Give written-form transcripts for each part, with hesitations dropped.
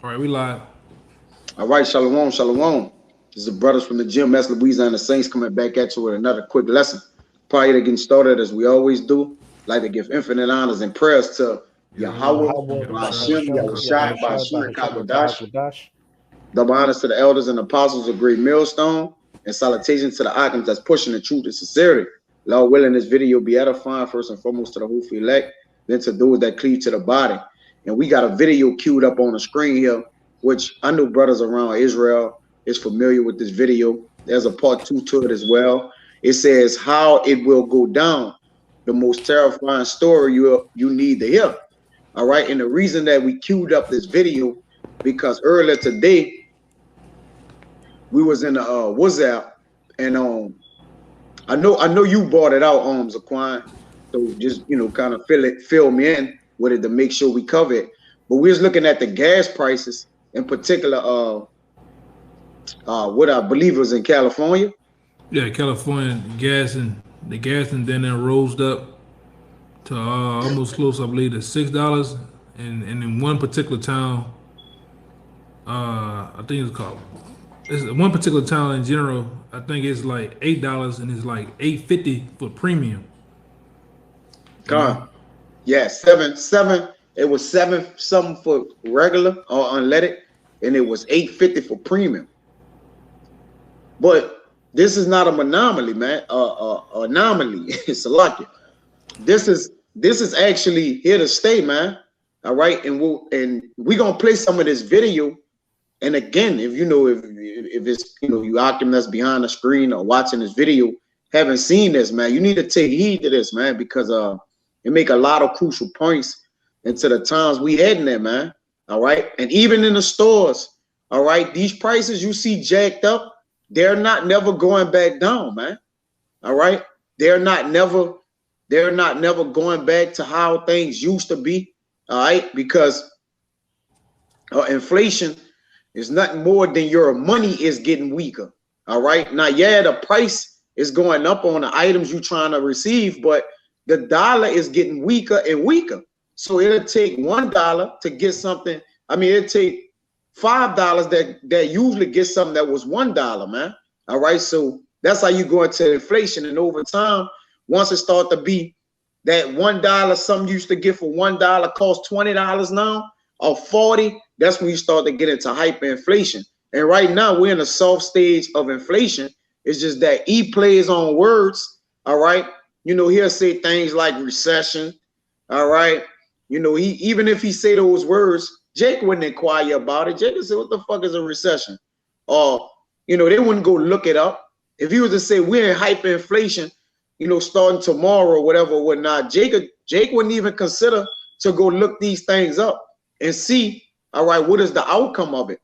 All right, we live. All right, shalom, shalom. This is the brothers from the gym, that's Louisiana Saints coming back at you with another quick lesson. Prior to getting started, as we always do, like to give infinite honors and prayers to Yahweh, Yahweh Bahashim, Bahasham Yahushai, Yahushua Bahashim, and Bahasham Kakwadash. Yakakwadash. Double honors to the elders and apostles of Great Millstone, and salutations to the icons that's pushing the truth and sincerity. Lord willing, this video be edifying first and foremost to the who elect, then to those that cleave to the body. And we got a video queued up on the screen here, which I know brothers around Israel is familiar with this video. There's a part 2 to it as well. It says how it will go down, the most terrifying story you need to hear. All right, and the reason that we queued up this video because earlier today we was in the WhatsApp, and I know you brought it out, Zaquan. So just kind of fill me in with it to make sure we cover it. But we was looking at the gas prices, in particular, what I believe was in California. Yeah, California the gas and then it rose up to almost close, I believe, to $6. And in one particular town, I think it's one particular town in general. I think it's like $8 and it's like $8.50 for premium. Yeah, seven. It was 7 something for regular or unleaded, and it was $8.50 for premium. But this is not a anomaly, man. Anomaly. It's a lucky. This is actually here to stay, man. All right, and we're gonna play some of this video. And again, if it's you Akim that's behind the screen or watching this video, haven't seen this, man, you need to take heed to this, man, because it make a lot of crucial points into the times we heading there, man. All right, and even in the stores, all right, these prices you see jacked up, they're not never going back down, man. All right, they're not never going back to how things used to be. All right, because inflation is nothing more than your money is getting weaker. All right. Now, yeah, the price is going up on the items you're trying to receive, but the dollar is getting weaker and weaker. So it'll take $1 to get something. I mean, it'll take $5 that usually gets something that was $1, man. All right. So that's how you go into inflation. And over time, once it starts to be that $1, something you used to get for $1 costs $20 now or 40, that's when you start to get into hyperinflation. And right now we're in a soft stage of inflation. It's just that he plays on words. All right. He'll say things like recession. All right. Even if he say those words, Jake wouldn't inquire about it. Jake would say, what the fuck is a recession? Or, they wouldn't go look it up. If he was to say we're in hyperinflation, starting tomorrow or whatever or whatnot, Jake wouldn't even consider to go look these things up and see, all right, what is the outcome of it?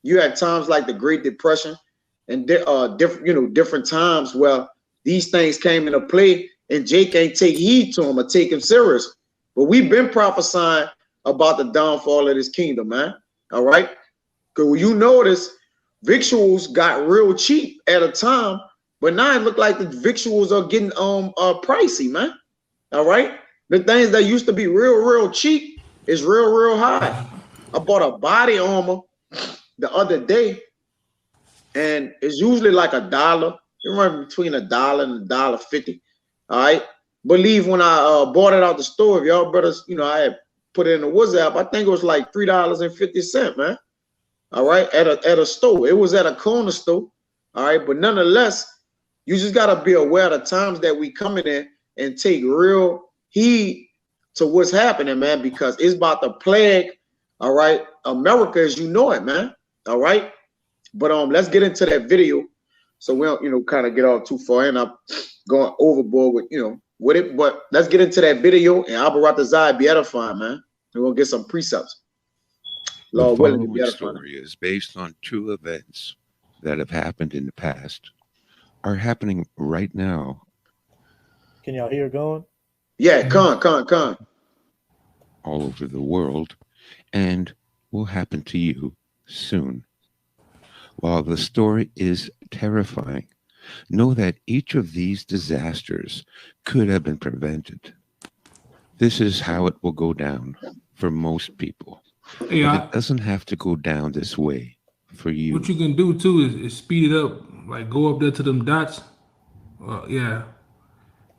You had times like the Great Depression and different times where these things came into play and Jake ain't take heed to them or take him serious. But we've been prophesying about the downfall of this kingdom, man. All right. Because when you notice, victuals got real cheap at a time, but now it look like the victuals are getting pricey, man. All right. The things that used to be real cheap is real high. I bought a body armor the other day, and it's usually like $1. It runs between $1 and $1.50. All right. Believe when I bought it out the store, if y'all brothers, I had put it in the WhatsApp, I think it was like $3.50, man. All right, at a store. It was at a corner store. All right, but nonetheless, you just gotta be aware of the times that we coming in and take real heed to what's happening, man, because it's about to plague, all right, America as you know it, man. All right. But let's get into that video so we don't kind of get all too far in. I'm going overboard with it, but let's get into that video and Abaratazai be edifying, man. We're gonna get some precepts. Lord willing, the story is based on true events that have happened in the past, are happening right now. Can y'all hear going? Yeah, con. All over the world, and will happen to you soon. While the story is terrifying, know that each of these disasters could have been prevented. This is how it will go down for most people. Hey, But it doesn't have to go down this way for you. what you can do too is speed it up, like go up there to them dots. Yeah,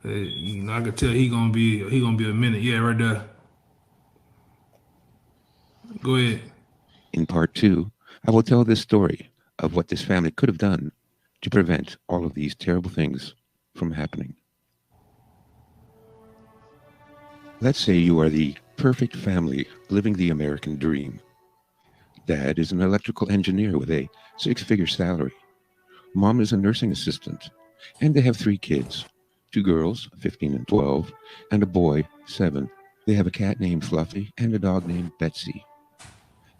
you know, I could tell he gonna be a minute. Yeah, right there. Go ahead. In part 2, I will tell this story of what this family could have done to prevent all of these terrible things from happening. Let's say you are the perfect family living the American dream. Dad is an electrical engineer with a 6-figure salary. Mom is a nursing assistant, and they have 3 kids, 2 girls, 15 and 12, and a boy, 7. They have a cat named Fluffy and a dog named Betsy.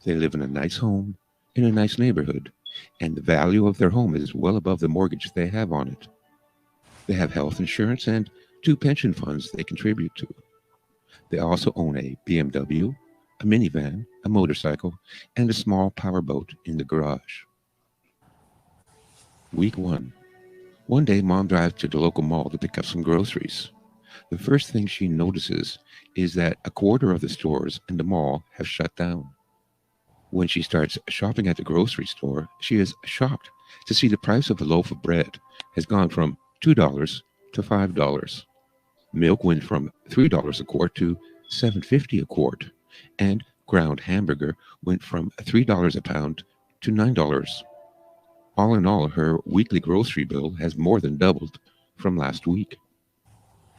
They live in a nice home, in a nice neighborhood, and the value of their home is well above the mortgage they have on it. They have health insurance and 2 pension funds they contribute to. They also own a BMW, a minivan, a motorcycle, and a small powerboat in the garage. Week 1. One day, Mom drives to the local mall to pick up some groceries. The first thing she notices is that a quarter of the stores in the mall have shut down. When she starts shopping at the grocery store, she is shocked to see the price of a loaf of bread has gone from $2 to $5. Milk went from $3 a quart to $7.50 a quart, and ground hamburger went from $3 a pound to $9. All in all, her weekly grocery bill has more than doubled from last week.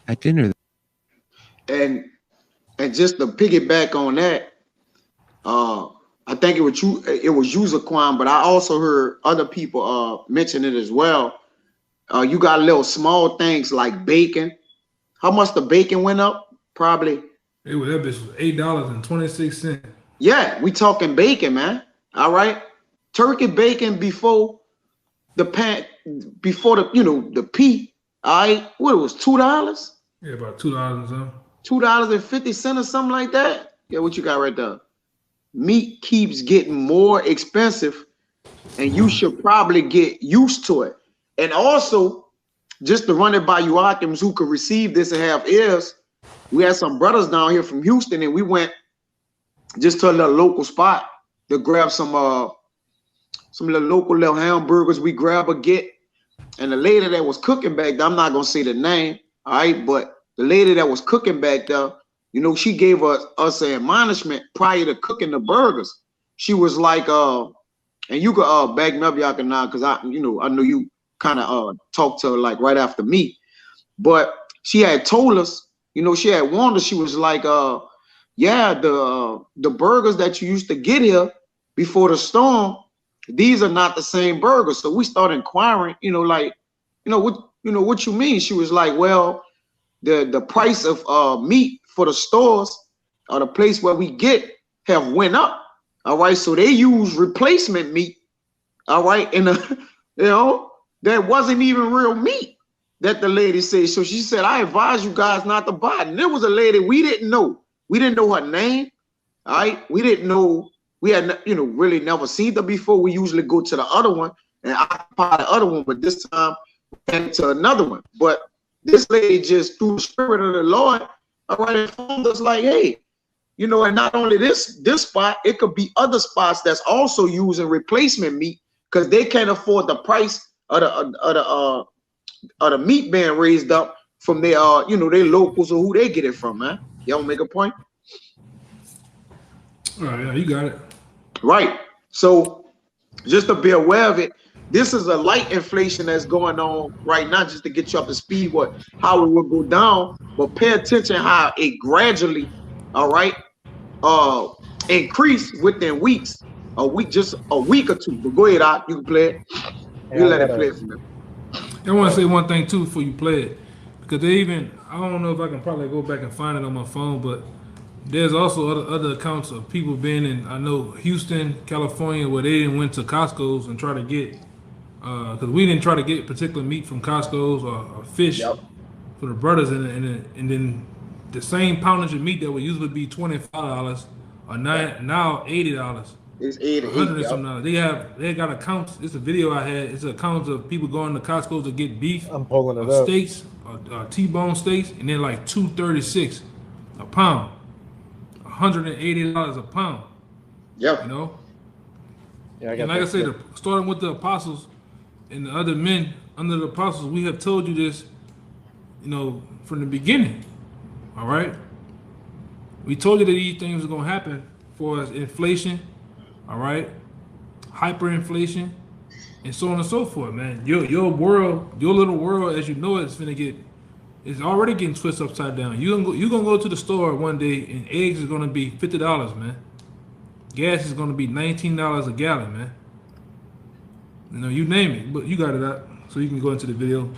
At dinner, And just to piggyback on that, I think it was you, Zaquan, but I also heard other people mention it as well. You got little small things like bacon. How much the bacon went up? Probably. That bitch was $8.26. Yeah, we talking bacon, man. All right, turkey bacon before the P. All right, what it was, $2? Yeah, about $2 or something. $2.50 or something like that. Yeah, what you got right there? Meat keeps getting more expensive, and you should probably get used to it. And also, just to run it by you Akims who could receive this and have ears, we had some brothers down here from Houston, and we went just to a little local spot to grab some little local hamburgers. We grab a get, and the lady that was cooking back there, I'm not gonna say the name, all right, but the lady that was cooking back there, you know, she gave us an admonishment prior to cooking the burgers. She was like, and you could back me up, y'all can now, because I know you kind of talked to her like right after me, but she had told us, you know, she had warned us. She was like, yeah, the burgers that you used to get here before the storm, these are not the same burgers. So we started inquiring, what you mean? She was like, well, the price of meat for the stores or the place where we get have went up. All right, so they use replacement meat. All right, and that wasn't even real meat that the lady said. So she said, I advise you guys not to buy it. And there was a lady we didn't know. We didn't know her name. All right, we didn't know. We had really never seen her before. We usually go to the other one and occupy the other one, but this time we went to another one. But this lady just, through the spirit of the Lord, all right, informed us like, hey, and not only this spot, it could be other spots that's also using replacement meat because they can't afford the price of the meat being raised up from their their locals or who they get it from, man. Y'all make a point? All right, yeah, you got it. Right. So just to be aware of it, this is a light inflation that's going on right now, just to get you up to speed how it will go down. But pay attention how it gradually, all right, increase within weeks, just a week or two. But go ahead, Doc, you can play it. You let it play from there. I want to say one thing too before you play it, because I don't know if I can probably go back and find it on my phone, but there's also other accounts of people being in, I know, Houston, California, where they went to Costco's and try to get, because we didn't try to get particular meat from Costco's or fish for the brothers, and then the same poundage of meat that would usually be $25 or now $80. It's $80. They got accounts. It's a video I had. It's accounts of people going to Costco to get beef, I'm pulling it up. steaks, T-bone steaks, and they're like $236 a pound, $180 a pound. Yeah. You know, Yeah, I and got like I that said, clip. starting with the apostles and the other men under the apostles, we have told you this, you know, from the beginning. All right, we told you that these things are gonna happen for us: inflation, all right, hyperinflation, and so on and so forth. Man, your world, your little world, as you know it, is gonna get. It's already getting twisted upside down. You gonna go to the store one day and eggs is gonna be $50, man. Gas is gonna be $19 a gallon, man. You know, you name it, but you got it out, so you can go into the video.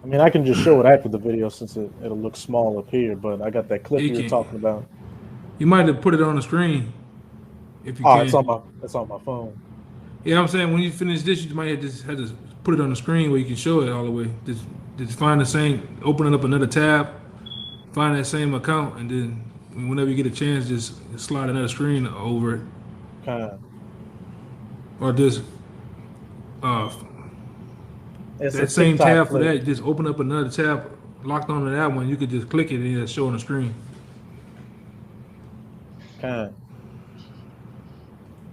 I mean, I can just show it after the video since it'll look small up here, but I got that clip You you were can. talking about. You might have put it on the screen if you Oh, can. it's on my phone. Yeah, I'm saying when you finish this, you might have to put it on the screen where you can show it all the way. Just find the same, open up another tab, find that same account, and then whenever you get a chance, just slide another screen over it, Kind of. or just uh, It's a that same TikTok tab for clip. that. Just open up another tab locked onto that one. You could just click it and it'll show on the screen. Kind of.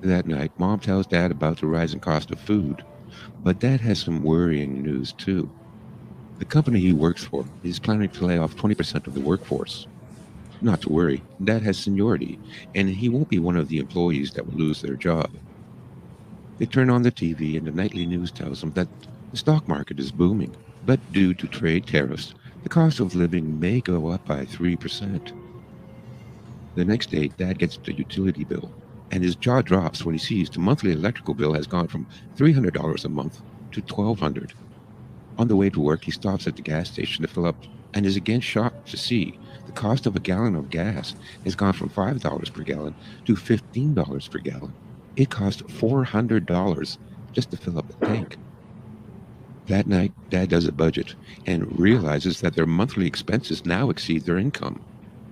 That night, Mom tells Dad about the rising cost of food, but Dad has some worrying news too. The company he works for is planning to lay off 20% of the workforce. Not to worry, Dad has seniority, and he won't be one of the employees that will lose their job. They turn on the TV, and the nightly news tells them that the stock market is booming, but due to trade tariffs, the cost of living may go up by 3%. The next day, Dad gets the utility bill, and his jaw drops when he sees the monthly electrical bill has gone from $300 a month to $1,200. On the way to work, he stops at the gas station to fill up and is again shocked to see the cost of a gallon of gas has gone from $5 per gallon to $15 per gallon. It costs $400 just to fill up the tank. That night, Dad does a budget and realizes that their monthly expenses now exceed their income.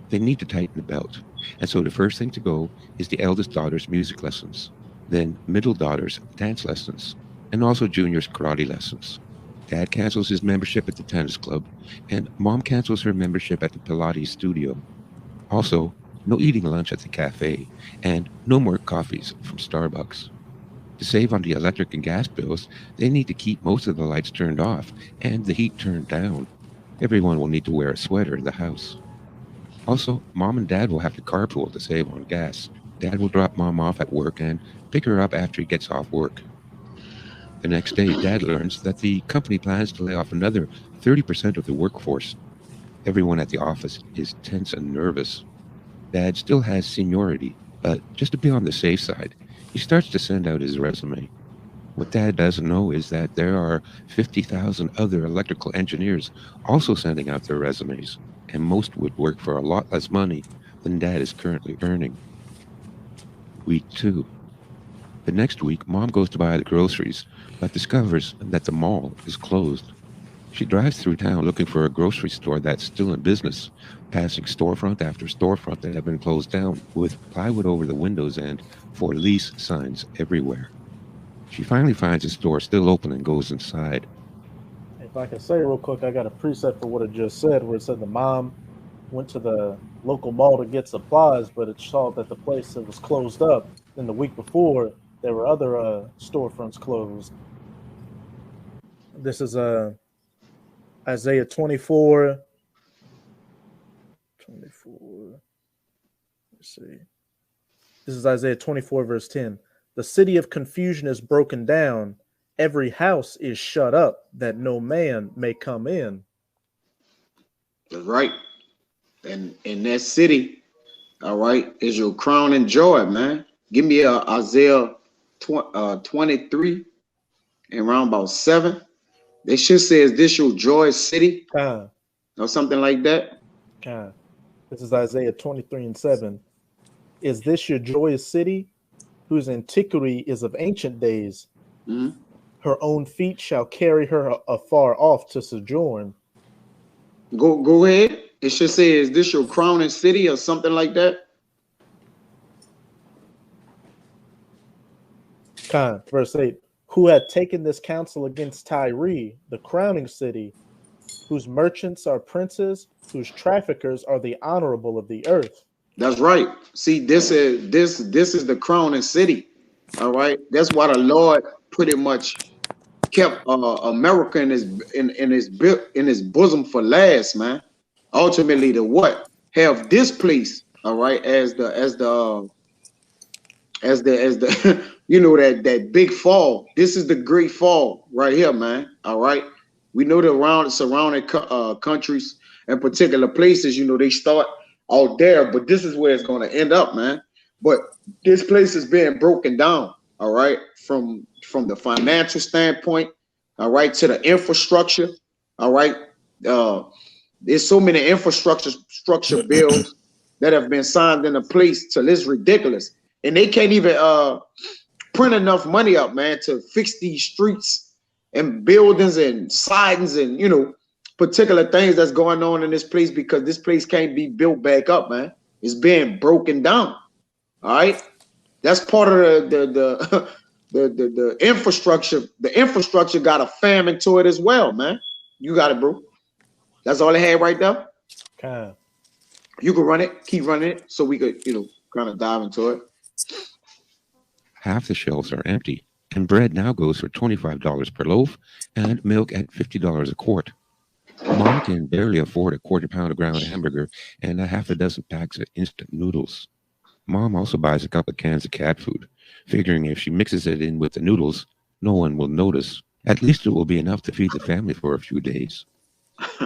They need to tighten the belt. And so the first thing to go is the eldest daughter's music lessons, then middle daughter's dance lessons, and also junior's karate lessons. Dad cancels his membership at the tennis club, and Mom cancels her membership at the Pilates studio. Also, no eating lunch at the cafe, and no more coffees from Starbucks. To save on the electric and gas bills, they need to keep most of the lights turned off and the heat turned down. Everyone will need to wear a sweater in the house. Also, Mom and Dad will have to carpool to save on gas. Dad will drop Mom off at work and pick her up after he gets off work. The next day, Dad learns that the company plans to lay off another 30% of the workforce. Everyone at the office is tense and nervous. Dad still has seniority, but just to be on the safe side, he starts to send out his resume. What Dad doesn't know is that there are 50,000 other electrical engineers also sending out their resumes, and most would work for a lot less money than Dad is currently earning. Week 2. The next week, Mom goes to buy the groceries, but discovers that the mall is closed. She drives through town looking for a grocery store that's still in business, passing storefront after storefront that have been closed down, with plywood over the windows and for lease signs everywhere. She finally finds a store still open and goes inside. If I can say real quick, I got a preset for what it just said, where it said the mom went to the local mall to get supplies, but it saw that the place that was closed up. Then the week before, there were other storefronts closed. This is Isaiah 24. 24. Let's see. This is Isaiah 24, verse 10. The city of confusion is broken down. Every house is shut up that no man may come in. That's right. And in that city, all right, is your crown and joy, man. Give me Isaiah 23 and around about 7. They should say, is this your joy city? Or something like that. This is Isaiah 23 and 7. Is this your joyous city, whose antiquity is of ancient days? Mm-hmm. Her own feet shall carry her afar off to sojourn. Go ahead. It should say, is this your crown and city or something like that? Verse 8. Who had taken this counsel against Tyre, the crowning city, whose merchants are princes, whose traffickers are the honorable of the earth. That's right. See, this is the crowning city. All right. That's why the Lord pretty much kept America in his bosom for last, man. Ultimately, to what? Have this place, all right, as the you know, that big fall. This is the great fall right here, man. All right. We know the surrounding countries and particular places, you know, they start out there, but this is where it's going to end up, man. But this place is being broken down, all right, from the financial standpoint, all right, to the infrastructure, all right. There's so many infrastructure bills that have been signed into place till it's ridiculous, and they can't even print enough money up, man, to fix these streets and buildings and sidings and, you know, particular things that's going on in this place, because this place can't be built back up, man. It's being broken down. All right. That's part of the infrastructure. The infrastructure got a famine to it as well, man. You got it, bro. That's all I had right there. Okay. You can run it, keep running it, so we could, you know, kind of dive into it. Half the shelves are empty, and bread now goes for $25 per loaf and milk at $50 a quart. Mom can barely afford a quarter pound of ground hamburger and a half a dozen packs of instant noodles. Mom also buys a couple of cans of cat food, figuring if she mixes it in with the noodles, no one will notice. At least it will be enough to feed the family for a few days.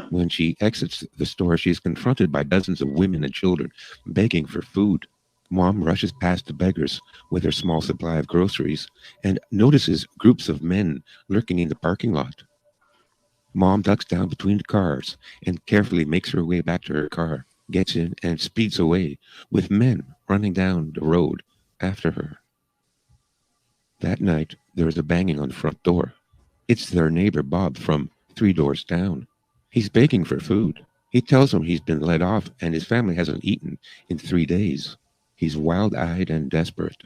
When she exits the store, she is confronted by dozens of women and children begging for food. Mom rushes past the beggars with her small supply of groceries and notices groups of men lurking in the parking lot. Mom ducks down between the cars and carefully makes her way back to her car, gets in, and speeds away, with men running down the road after her. That night, there is a banging on the front door. It's their neighbor Bob from 3 doors down. He's begging for food. He tells them he's been let off and his family hasn't eaten in 3 days. He's wild-eyed and desperate.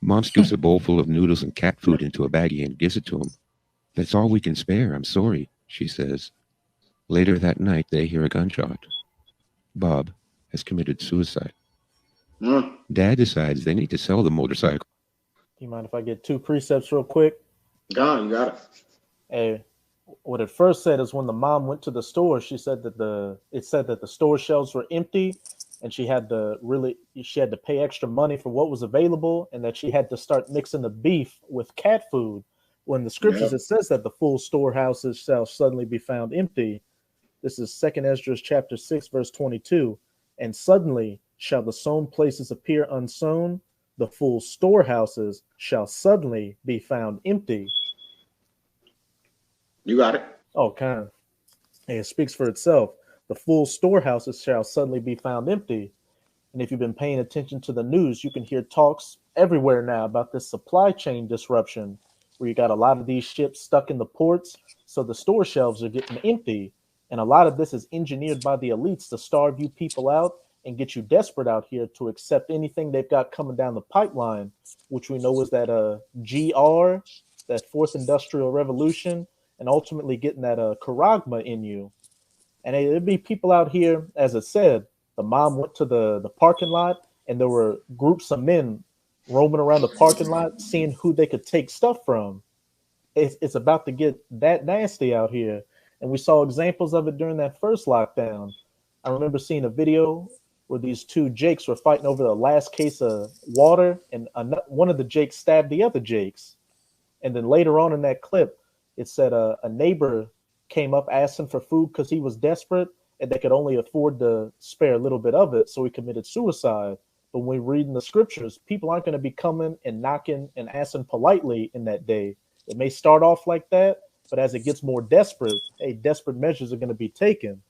Mom scoops a bowl full of noodles and cat food into a baggie and gives it to him. "That's all we can spare, I'm sorry," she says. Later that night, they hear a gunshot. Bob has committed suicide. Dad decides they need to sell the motorcycle. Do you mind if I get 2 precepts real quick? Gone, you got it. Hey, what it first said is when the mom went to the store, she said that it said that the store shelves were empty, and she had to pay extra money for what was available, and that she had to start mixing the beef with cat food. When the scriptures, it says that the full storehouses shall suddenly be found empty. This is 2 Esdras chapter 6, verse 22. And suddenly shall the sown places appear unsown, the full storehouses shall suddenly be found empty. You got it. Okay. And it speaks for itself. The full storehouses shall suddenly be found empty. And if you've been paying attention to the news, you can hear talks everywhere now about this supply chain disruption, where you got a lot of these ships stuck in the ports, so the store shelves are getting empty. And a lot of this is engineered by the elites to starve you people out and get you desperate out here to accept anything they've got coming down the pipeline, which we know is that GR, that fourth industrial revolution, and ultimately getting that charagma in you. And there'd be people out here, as it said, the mom went to the parking lot, and there were groups of men roaming around the parking lot, seeing who they could take stuff from. It's about to get that nasty out here. And we saw examples of it during that first lockdown. I remember seeing a video where these 2 Jakes were fighting over the last case of water, and one of the Jakes stabbed the other Jakes. And then later on in that clip, it said a neighbor came up asking for food because he was desperate and they could only afford to spare a little bit of it, so he committed suicide. But when we read in the scriptures, people aren't going to be coming and knocking and asking politely in that day. It may start off like that, but as it gets more desperate, desperate measures are going to be taken.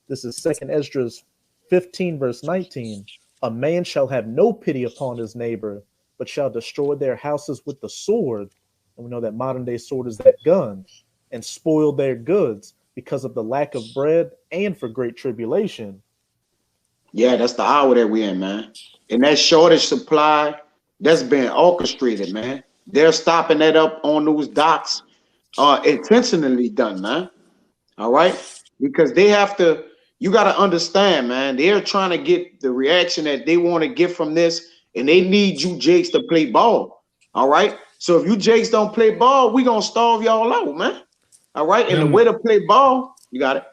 This is 2 Esdras 15, verse 19. A man shall have no pity upon his neighbor, but shall destroy their houses with the sword. And we know that modern day sword is that gun, and spoil their goods because of the lack of bread and for great tribulation. Yeah, that's the hour that we're in, man. And that shortage supply, that's been orchestrated, man. They're stopping that up on those docks, intentionally done, man. All right. because they have to. You got to understand, man. They're trying to get the reaction that they want to get from this, and they need you Jakes to play ball. All right. So if you Jakes don't play ball, we gonna starve y'all out, man. All right. And the way to play ball, you got it.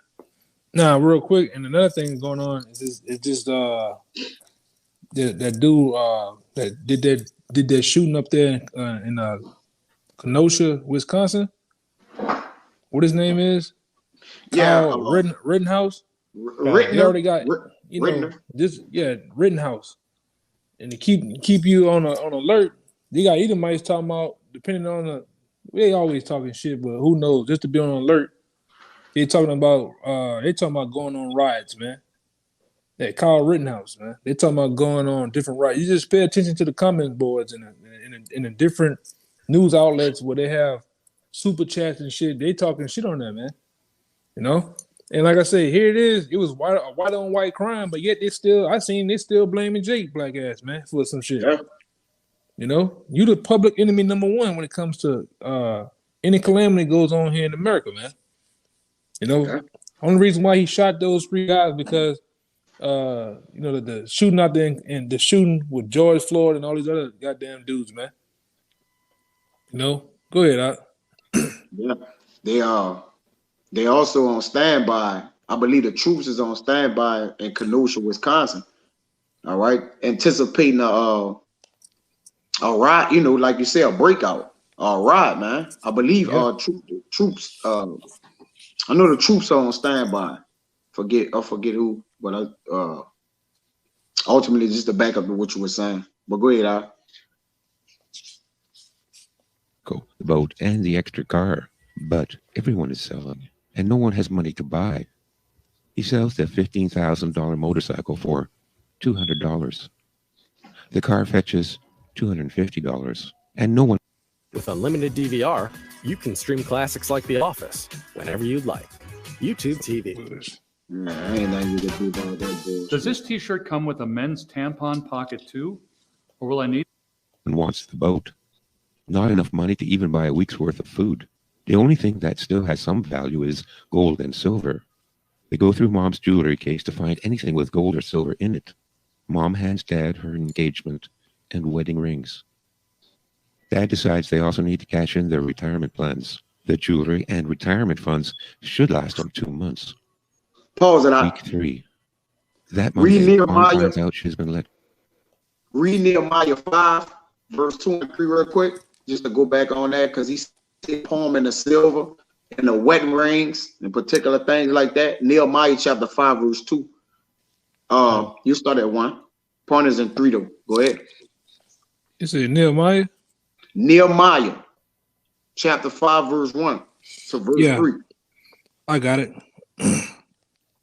Nah, real quick, and another thing going on is just that dude that did that shooting up there in Kenosha, Wisconsin. What his name is? Yeah, Kyle Rittenhouse. He already got Rittenhouse, and to keep you on alert. They got Edomites talking about depending on they always talking shit, but who knows? Just to be on alert. They talking about going on riots, man. That Kyle Rittenhouse, man. They talking about going on different riots. You just pay attention to the comment boards in the different news outlets where they have super chats and shit. They talking shit on that, man. You know? And like I say, here it is. It was white on white crime, but yet they still blaming Jake black ass, man, for some shit. Yeah. You know? You the public enemy number one when it comes to any calamity goes on here in America, man. You know, only reason why he shot those 3 guys because, the shooting out there and the shooting with George Floyd and all these other goddamn dudes, man. You know, go ahead, Doc. Yeah, they also on standby. I believe the troops is on standby in Kenosha, Wisconsin. All right, anticipating a riot. You know, like you say, a breakout, a riot, man. I believe troops. I know the troops are on standby. Forget who, but ultimately just to back up to what you were saying. But go ahead, Al. The boat and the extra car, but everyone is selling, and no one has money to buy. He sells the $15,000 motorcycle for $200. The car fetches $250, and no one. With unlimited DVR, you can stream classics like The Office whenever you'd like. YouTube TV. Nah, ain't nothing you can do about that bullshit. Does this T-shirt come with a men's tampon pocket too, or will I need? Wants the boat. Not enough money to even buy a week's worth of food. The only thing that still has some value is gold and silver. They go through Mom's jewelry case to find anything with gold or silver in it. Mom hands Dad her engagement and wedding rings. Dad decides they also need to cash in their retirement plans. The jewelry and retirement funds should last them 2 months. Pause it out. Week 3. That Monday, Mom finds out she's been let. Read Nehemiah 5, verse 2 and 3 real quick, just to go back on that, because he said palm in the silver and the wedding rings and particular things like that. Nehemiah chapter 5, verse 2. You start at 1. Point is in 3 though. Go ahead. You said Nehemiah? Nehemiah chapter 5, verse 1 to verse 3. I got it.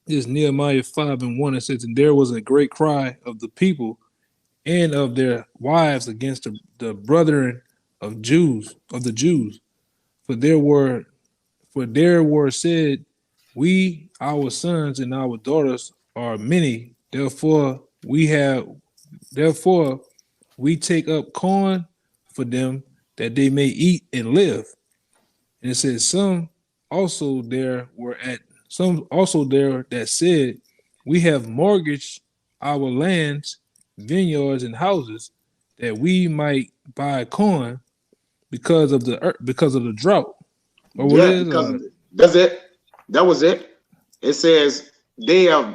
This Nehemiah 5 and 1. It says, and there was a great cry of the people and of their wives against the brethren of the Jews. For there were said, we, our sons and our daughters are many, therefore we take up corn for them that they may eat and live. And it says some also there that said, we have mortgaged our lands, vineyards, and houses that we might buy corn because of the drought. Or what that's it. That was it. It says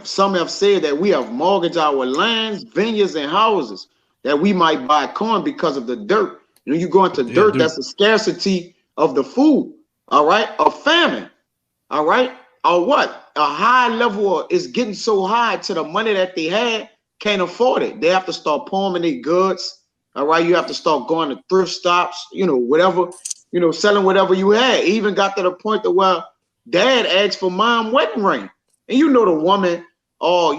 some have said that we have mortgaged our lands, vineyards, and houses that we might buy corn because of the dirt. When you go into dirt, that's a scarcity of the food, all right? A famine, all right? Or what? A high level is getting so high to the money that they had, can't afford it. They have to start pawning their goods, all right? You have to start going to thrift stops, whatever, selling whatever you had. It even got to the point that where Dad asked for Mom wedding ring. And the woman, all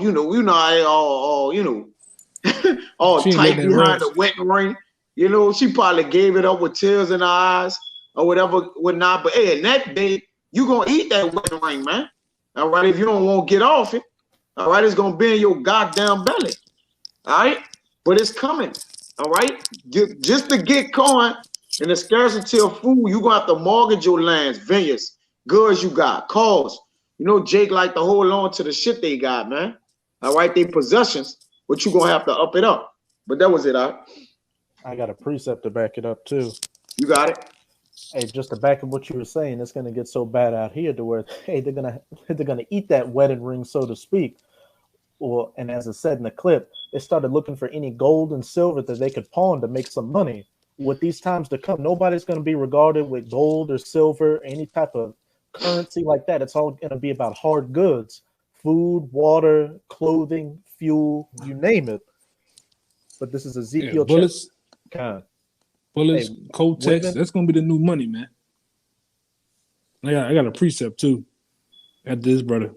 tight behind the wedding ring. She probably gave it up with tears in her eyes or whatever, whatnot. But hey, in that day, you're going to eat that wedding ring, man. All right, if you don't want to get off it, all right, it's going to be in your goddamn belly. All right, but it's coming. All right, just to get corn and the scarcity of food, you're going to have to mortgage your lands, vineyards, goods you got, cars. You know, Jake like to hold on to the shit they got, man. All right, they possessions, but you gonna have to up it up. But that was it, I got a precept to back it up too. You got it. Hey, just to back up what you were saying, it's gonna get so bad out here to where they're gonna eat that wedding ring, so to speak. Or, and as I said in the clip, they started looking for any gold and silver that they could pawn to make some money. With these times to come, nobody's going to be regarded with gold or silver, or any type of currency like that. It's all going to be about hard goods, food, water, clothing, fuel, you name it. But this is Ezekiel. Bullets, Hey, Kotex. women- That's gonna be the new money, man. I got a precept too. At this, brother.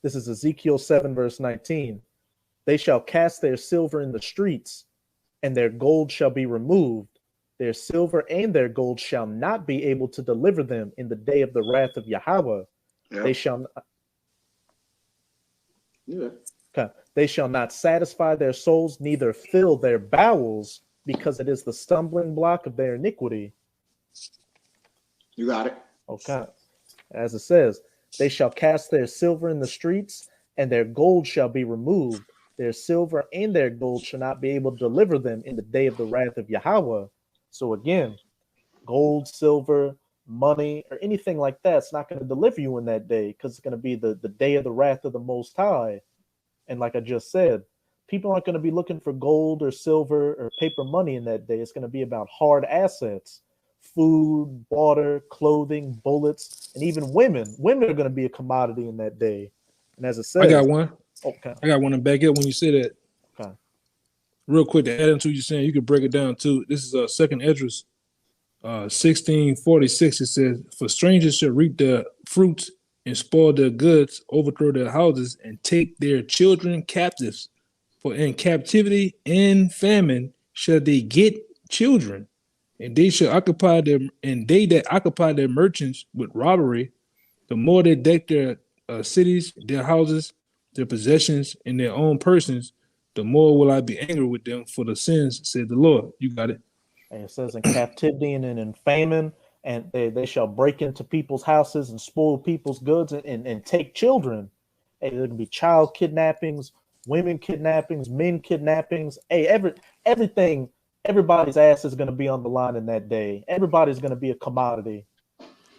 This is Ezekiel 7, verse 19. They shall cast their silver in the streets, and their gold shall be removed. Their silver and their gold shall not be able to deliver them in the day of the wrath of Yahweh. Yeah. They shall Yeah. They shall not satisfy their souls, neither fill their bowels, because it is the stumbling block of their iniquity. You got it. Okay. As it says, they shall cast their silver in the streets, and their gold shall be removed. Their silver and their gold shall not be able to deliver them in the day of the wrath of Yahweh. So again, gold, silver, money, or anything like that's not going to deliver you in that day, because it's going to be the day of the wrath of the Most High. And like I just said, people aren't going to be looking for gold or silver or paper money in that day. It's going to be about hard assets. Food, water, clothing, bullets, and even women. Women are going to be a commodity in that day. And as it says, I got one. Okay. I got one to back up when you say that. Okay. Real quick to add into what you're saying, you could break it down too. This is Second Esdras, 1646. It says, "For strangers shall reap their fruits and spoil their goods, overthrow their houses, and take their children captives. For in captivity and famine shall they get children, and they shall occupy them, and they that occupy their merchants with robbery, the more they deck their cities, their houses, their possessions, and their own persons, the more will I be angry with them for the sins, said the Lord." You got it. And it says in captivity and in famine, and they shall break into people's houses and spoil people's goods and take children. Hey, there can be child kidnappings, women kidnappings, men kidnappings. Hey, everything, everybody's ass is going to be on the line in that day. Everybody's going to be a commodity.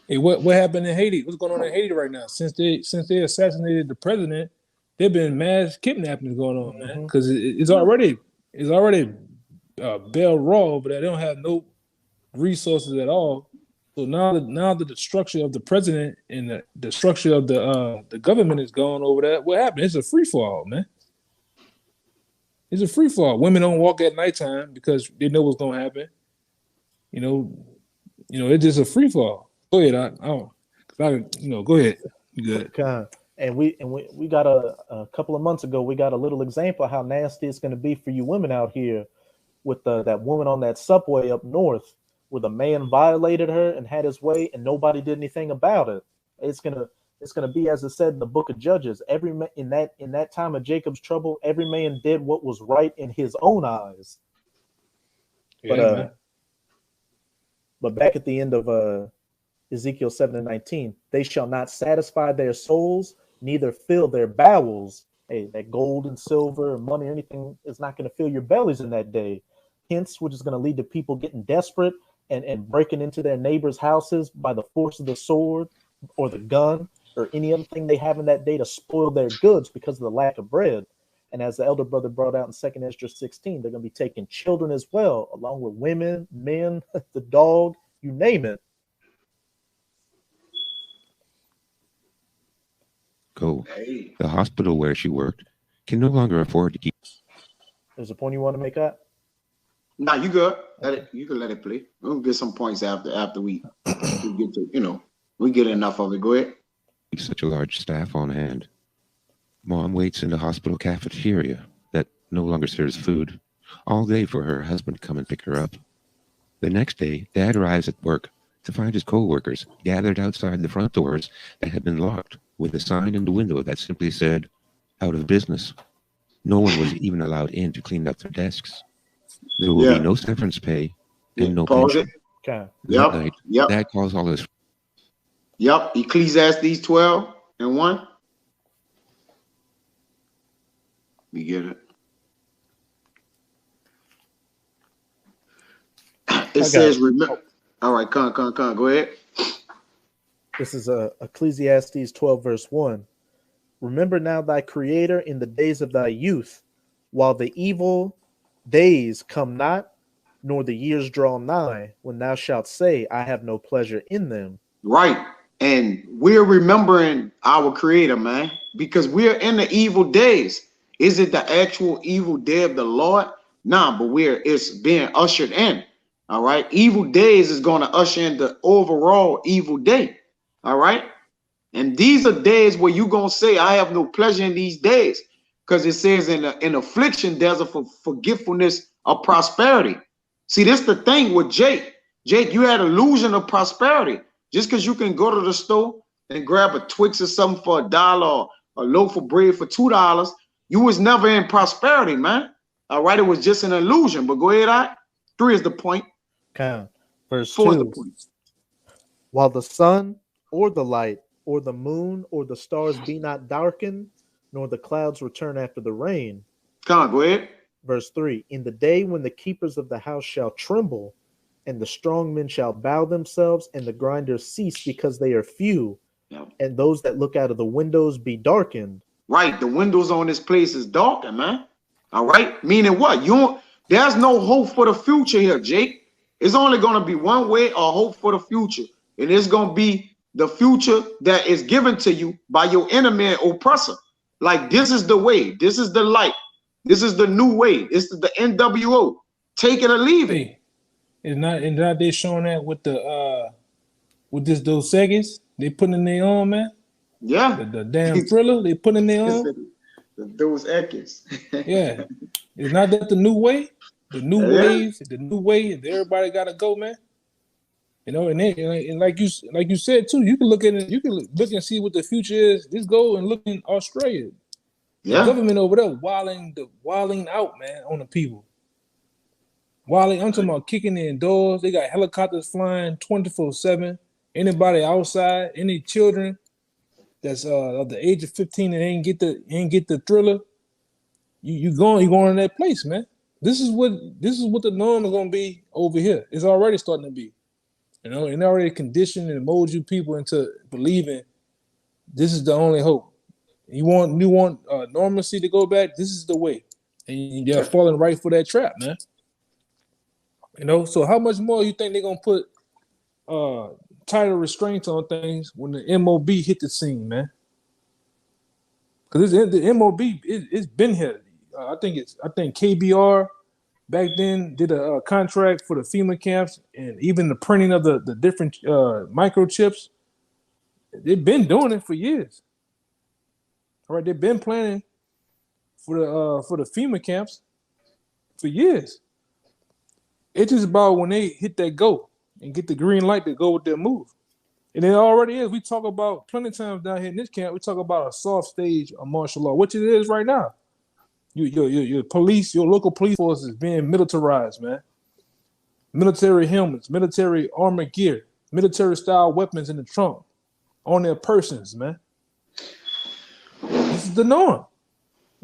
Hey, what happened in Haiti? What's going on in Haiti right now? Since they assassinated the president, there been mass kidnappings going on, man. Because it's already Bell Raw over there. They don't have no resources at all. So now that the structure of the president and the structure of the government is gone over there, what happened? It's a free fall, man. It's a free fall. Women don't walk at nighttime because they know what's gonna happen. You know, it's just a free fall. Go ahead, go ahead. You good? Okay. And we got a couple of months ago, we got a little example of how nasty it's going to be for you women out here with that woman on that subway up north, where the man violated her and had his way, and nobody did anything about it. It's gonna be, as it said in the book of Judges, in that time of Jacob's trouble, every man did what was right in his own eyes. Yeah, But back at the end of Ezekiel 7:19, they shall not satisfy their souls, neither fill their bowels. Hey, that gold and silver and money or anything is not going to fill your bellies in that day. Hence, which is going to lead to people getting desperate and breaking into their neighbors' houses by the force of the sword or the gun or any other thing they have in that day to spoil their goods because of the lack of bread. And as the elder brother brought out in 2 Esdras 16, they're going to be taking children as well, along with women, men, the dog, you name it. Go. Hey. The hospital where she worked can no longer afford to keep. There's a point you want to make out? Nah, you good. You can let it play. We'll get some points after we get to, we get enough of it. Go ahead. Such a large staff on hand. Mom waits in the hospital cafeteria that no longer serves food all day for her husband to come and pick her up. The next day, Dad arrives at work to find his co-workers gathered outside the front doors that had been locked with a sign in the window that simply said, "Out of business." No one was even allowed in to clean up their desks. There will be no severance pay and no Pause pension. it. Okay. That night, Yep. Dad calls all his Yep, Ecclesiastes 12:1. Let me get it. It says, remember. All right, come. Go ahead. This is Ecclesiastes 12, verse 1. Remember now thy creator in the days of thy youth, while the evil days come not, nor the years draw nigh, when thou shalt say, I have no pleasure in them. Right. And we're remembering our creator, man, because we're in the evil days. Is it the actual evil day of the Lord? Nah, but it's being ushered in. All right. Evil days is going to usher in the overall evil day. All right. And these are days where you're going to say, I have no pleasure in these days. Because it says in affliction, there's a forgetfulness of prosperity. See, this is the thing with Jake. Jake, you had illusion of prosperity. Just because you can go to the store and grab a Twix or something for $1 or a loaf of bread for $2, you was never in prosperity, man. All right, it was just an illusion. But go ahead, I. 3 is the point. Count. Verse 4 is 2. the point. While the sun or the light or the moon or the stars be not darkened, nor the clouds return after the rain. Come on, go ahead. Verse 3. In the day when the keepers of the house shall tremble, and the strong men shall bow themselves, and the grinders cease because they are few, and those that look out of the windows be darkened. Right, the windows on this place is darkened, man. All right, meaning what? There's no hope for the future here, Jake. It's only going to be one way, or hope for the future, and it's going to be the future that is given to you by your enemy and oppressor. Like, this is the way, this is the light, this is the new way, this is the NWO. Take it or leave it. Hey, it's not they showing that with the with those seconds they putting in their arm, man. Yeah. The damn Thriller they putting in their arm. Those echoes. Yeah. It's not that the new way, the new ways, the new way, and everybody gotta go, man. You know, and like you said too, you can look at it, you can look and see what the future is. Just go and look in Australia. Yeah. The government over there wilding out, man, on the people. I'm talking about kicking in doors. They got helicopters flying 24/7. Anybody outside, any children that's of the age of 15 and ain't get the Thriller, you going in that place, man. This is what the norm is gonna be over here. It's already starting to be. You know, and already conditioned and mold you people into believing this is the only hope. You want normalcy to go back. This is the way, and you're falling right for that trap, man. You know, so how much more you think they're gonna put tighter restraints on things when the MOB hit the scene, man? Because the MOB it's been here. I think KBR back then did a contract for the FEMA camps and even the printing of the different microchips. They've been doing it for years. All right, they've been planning for the FEMA camps for years. It's just about when they hit that go and get the green light to go with their move. And it already is. We talk about plenty of times down here in this camp, we talk about a soft stage of martial law, which it is right now. Your police, your local police force is being militarized, man. Military helmets, military armor gear, military style weapons in the trunk on their persons, man. This is the norm.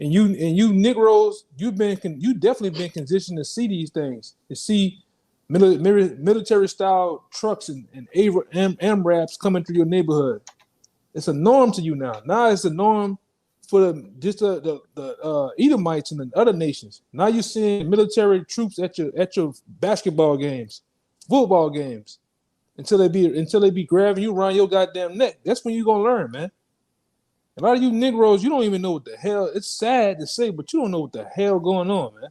And you Negroes, you definitely been conditioned to see these things, to see military style trucks and AMRAPs coming through your neighborhood. It's a norm to you now. Now it's a norm for the Edomites and the other nations. Now you're seeing military troops at your basketball games, football games, until they be grabbing you around your goddamn neck. That's when you're gonna learn, man. A lot of you Negroes, you don't even know what the hell. It's sad to say, but you don't know what the hell going on, man.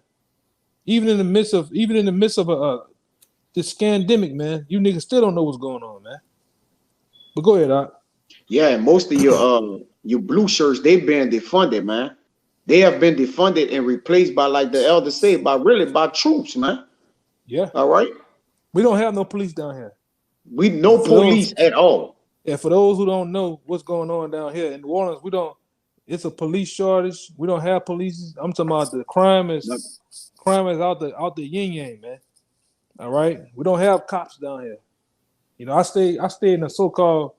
Even in the midst of this scandemic, man, you niggas still don't know what's going on, man. But go ahead, Doc. Yeah, and most of your blue shirts, they've been defunded, man. They have been defunded and replaced by, like the elder said, by troops, man. Yeah. All right. We don't have no police down here. We no police at all. Yeah, for those who don't know what's going on down here in New Orleans, it's a police shortage. We don't have police. I'm talking about the crime is out the yin yang, man. All right. We don't have cops down here. You know, I stay in a so-called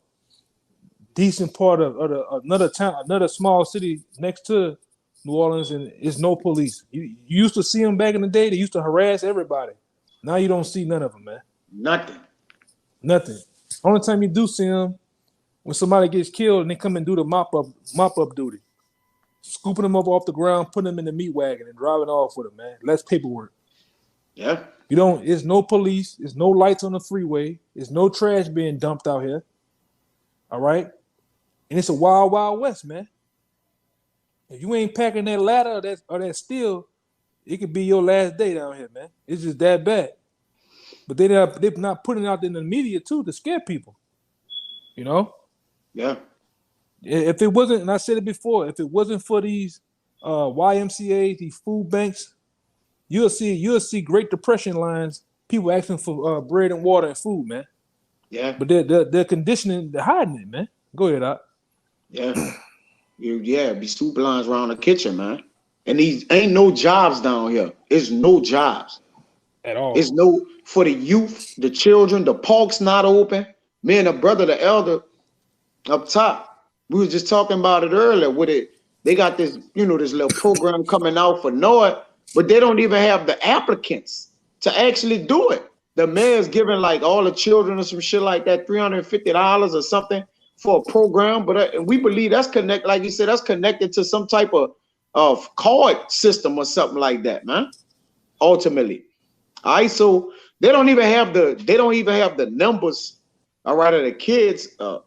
decent part of another town, another small city next to New Orleans, and it's no police. You used to see them back in the day. They used to harass everybody. Now you don't see none of them, man. Nothing. Only time you do see them when somebody gets killed and they come and do the mop up duty, scooping them up off the ground, putting them in the meat wagon, and driving off with them, man. Less paperwork. Yeah. You don't. It's no police. It's no lights on the freeway. It's no trash being dumped out here. All right, and it's a wild, wild west, man. If you ain't packing that ladder or that steel, it could be your last day down here, man. It's just that bad. But they're not putting it out in the media too to scare people. You know? Yeah. If it wasn't, and I said it before, if it wasn't for these YMCA's, these food banks, you'll see Great Depression lines, people asking for bread and water and food, man. Yeah. But they're conditioning, they're hiding it, man. Go ahead, Doc. Yeah. Be soup lines around the kitchen, man. And these ain't no jobs down here. It's no jobs. At all. It's no for the youth, the children, the park's not open. Me and the brother, the elder up top, we was just talking about it earlier with it. They got this, this little program coming out for NORD, but they don't even have the applicants to actually do it. The mayor's giving like all the children or some shit like that $350 or something for a program, but we believe that's connected, like you said, that's connected to some type of card system or something like that, man. Ultimately, all right. So they don't even have the numbers, all right, of the kids, that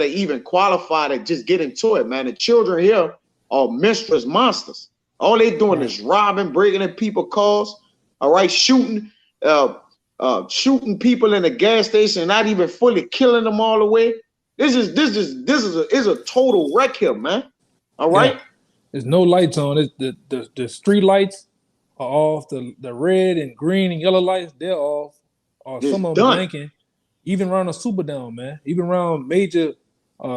are even qualified to just get into it, man. The children here are monstrous monsters. All they doing is robbing, breaking in people's cars, all right, shooting people in the gas station, not even fully killing them all the way. This is a total wreck here, man. All right. Yeah. There's no lights on. The street lights are off. The red and green and yellow lights, they're off. Or some of them blinking. Even around the Superdome, man. Even around major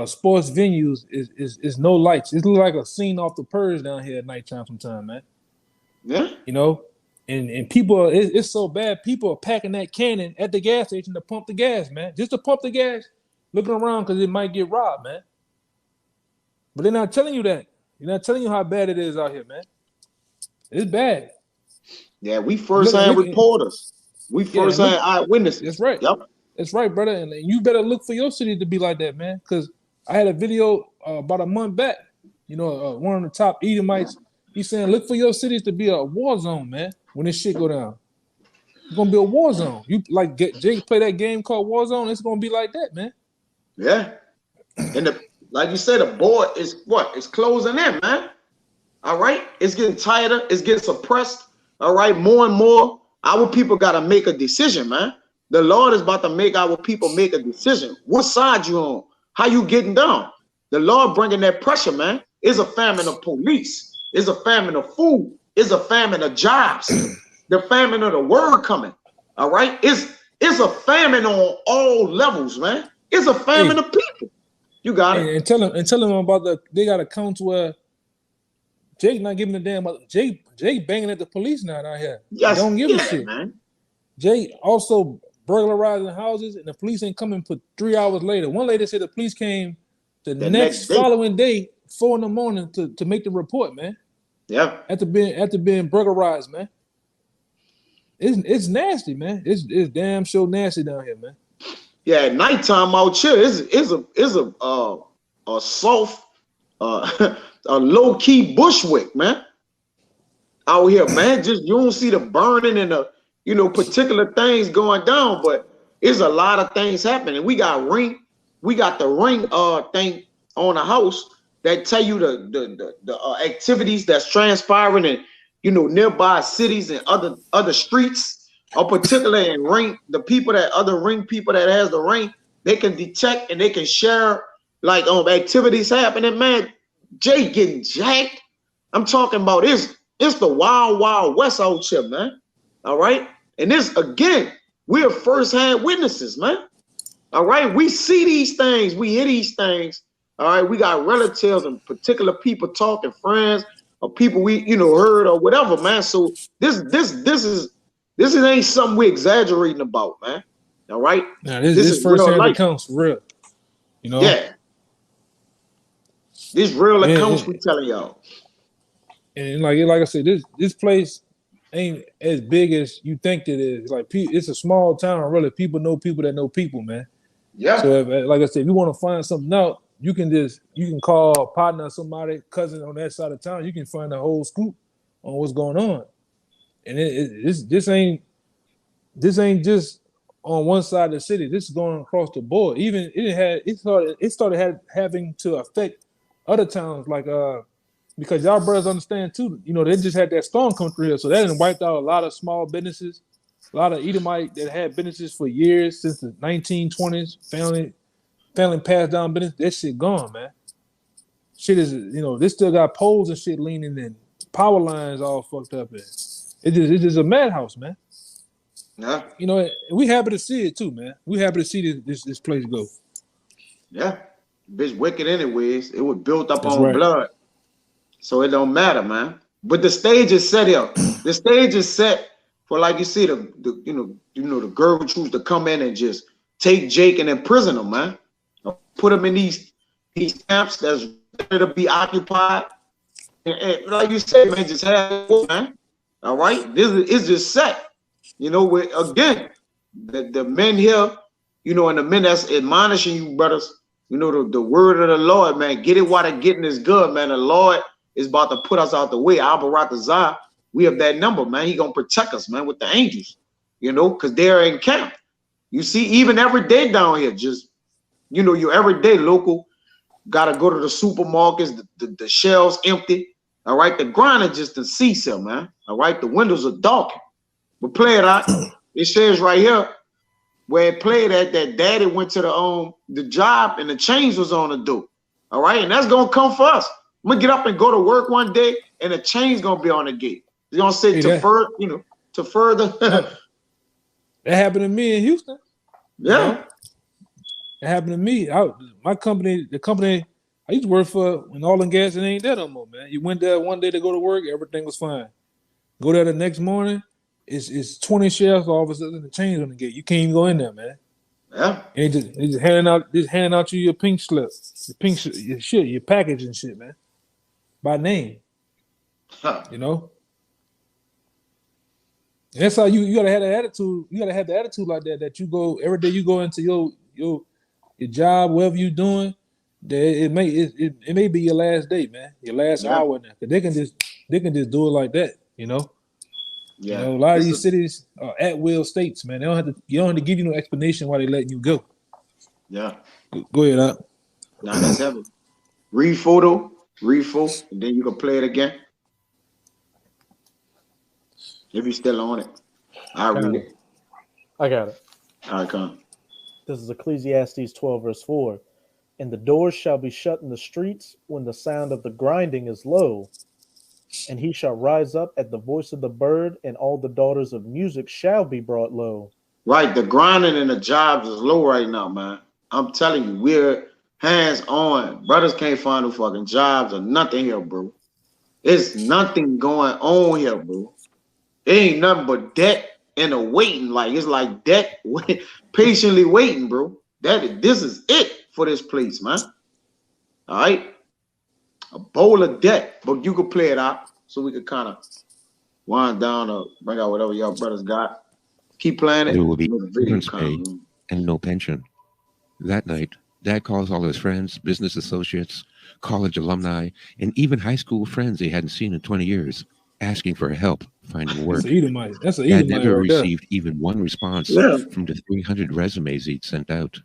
sports venues is no lights. It looks like a scene off The Purge down here at nighttime sometime, man. Yeah. And people, it's so bad. People are packing that cannon at the gas station to pump the gas, man. Just to pump the gas, looking around because it might get robbed, man. But they're not telling you that. They're not telling you how bad it is out here, man. It's bad. Yeah, we first-hand reporters. We first-hand eyewitnesses. That's right. Yep. That's right, brother. And you better look for your city to be like that, man. Because I had a video about a month back. One of the top Edomites, he's saying, look for your cities to be a war zone, man. When this shit go down, it's gonna be a war zone. You like Jake play that game called Warzone? It's gonna be like that, man. Yeah, and like you said, the board is what? It's closing in, man. All right, it's getting tighter. It's getting suppressed. All right, more and more, our people gotta make a decision, man. The Lord is about to make our people make a decision. What side you on? How you getting down? The Lord bringing that pressure, man. It's a famine of police. It's a famine of food. It's a famine of jobs. The famine of the word coming. All right. It's a famine on all levels, man. It's a famine of people. You got it. And tell them about they got accounts where Jake not giving a damn about Jake banging at the police now down here. Yes, don't give a shit, man. Jake also burglarizing houses and the police ain't coming for 3 hours later. One lady said the police came the next following day, 4 a.m. to make the report, man. Yeah. After being burglarized, man. It's nasty, man. It's damn sure nasty down here, man. Yeah, at nighttime out here is a soft, a low key Bushwick, man. Out here, man. Just you don't see the burning and the particular things going down, but it's a lot of things happening. We got the ring thing on the house that tell you the activities that's transpiring in nearby cities and other streets, or particularly in ring, the people that other ring people that has the ring, they can detect and they can share like activities happening, man. Jay getting jacked. I'm talking about it's the wild, wild west out here, man. All right. And this again, we're first-hand witnesses, man. All right. We see these things, we hear these things. All right, we got relatives and particular people talking, friends or people we heard or whatever, man. So this ain't something we're exaggerating about, man. All right. Now this first-hand accounts for real. Yeah. This real And, accounts and, we telling y'all. and like I said, this place ain't as big as you think it is. Like it's a small town, really. People know people that know people, man. Yeah. So if, like I said, if you want to find something out, you can call a partner or somebody, cousin on that side of town. You can find the whole scoop on what's going on. And this ain't just on one side of the city. This is going across the board. Even it started having to affect other towns, like because y'all brothers understand too. You know, they just had that storm come through here, so that wiped out a lot of small businesses, a lot of Edomite that had businesses for years since the 1920s. Family passed down business. That shit gone, man. Shit is, this still got poles and shit leaning in, power lines all fucked up. It's just a madhouse, man. Yeah. We happy to see it too, man. We happy to see this place go. Yeah. Bitch wicked anyways. It was built up That's on right. blood. So it don't matter, man. But the stage is set here. The stage is set for, like you see, the girl choose to come in and just take Jake and imprison him, man. Put him in these camps that's ready to be occupied. And like you said, man, just have it, man. All right. It's just set. Again, the men here, and the men that's admonishing you, brothers, the word of the Lord, man. Get it while the getting is good, man. The Lord is about to put us out the way. Al-Barakazah, we have that number, man. He gonna protect us, man, with the angels, because they're in camp. You see, even every day down here, just your everyday local gotta go to the supermarkets, the shelves empty. All right, the grind is just a seesaw, man. All right, the windows are dark. But play it out. It says right here where it played at that daddy went to the job and the chains was on the door. All right, and that's gonna come for us. I'm gonna get up and go to work one day, and the chain's gonna be on the gate. It's gonna say to further. That happened to me in Houston. Yeah. It happened to me. The company I used to work for, when oil and gas, it ain't there no more, man. You went there one day to go to work, everything was fine. Go there the next morning, it's 20 sheriff's officers and the chains on the gate. You can't even go in there, man. Yeah. And they just handing out you your pink slip, your package and shit, man. By name. Huh. And that's how you gotta have that attitude. You gotta have the attitude like that you go every day. You go into your job, whatever you're doing. That it may be your last day, man. Your last hour now. Cause they can just do it like that. Yeah. A lot of these cities are at will states, man. You don't have to give you no explanation why they letting you go. Yeah. Go ahead, up. Nah, that's heavy. Read photo, and then you can play it again. If you're still on it. I'll read it. I got it. All right, come on. This is Ecclesiastes 12, verse 4. And the doors shall be shut in the streets when the sound of the grinding is low. And he shall rise up at the voice of the bird, and all the daughters of music shall be brought low. Right, the grinding and the jobs is low right now, man. I'm telling you, we're hands on. Brothers can't find no fucking jobs or nothing here, bro. It's nothing going on here, bro. It ain't nothing but debt and a waiting. Like it's like debt, patiently waiting, bro. This is it for this place, man. All right, a bowl of debt, but you could play it out so we could kind of wind down or bring out whatever y'all brothers got. Keep playing it. There will be severance pay and no pension. That night, Dad calls all his friends, business associates, college alumni, and even high school friends he hadn't seen in 20 years, asking for help finding work. That's a Dad Edomite never right there. received even one response from the 300 resumes he'd sent out.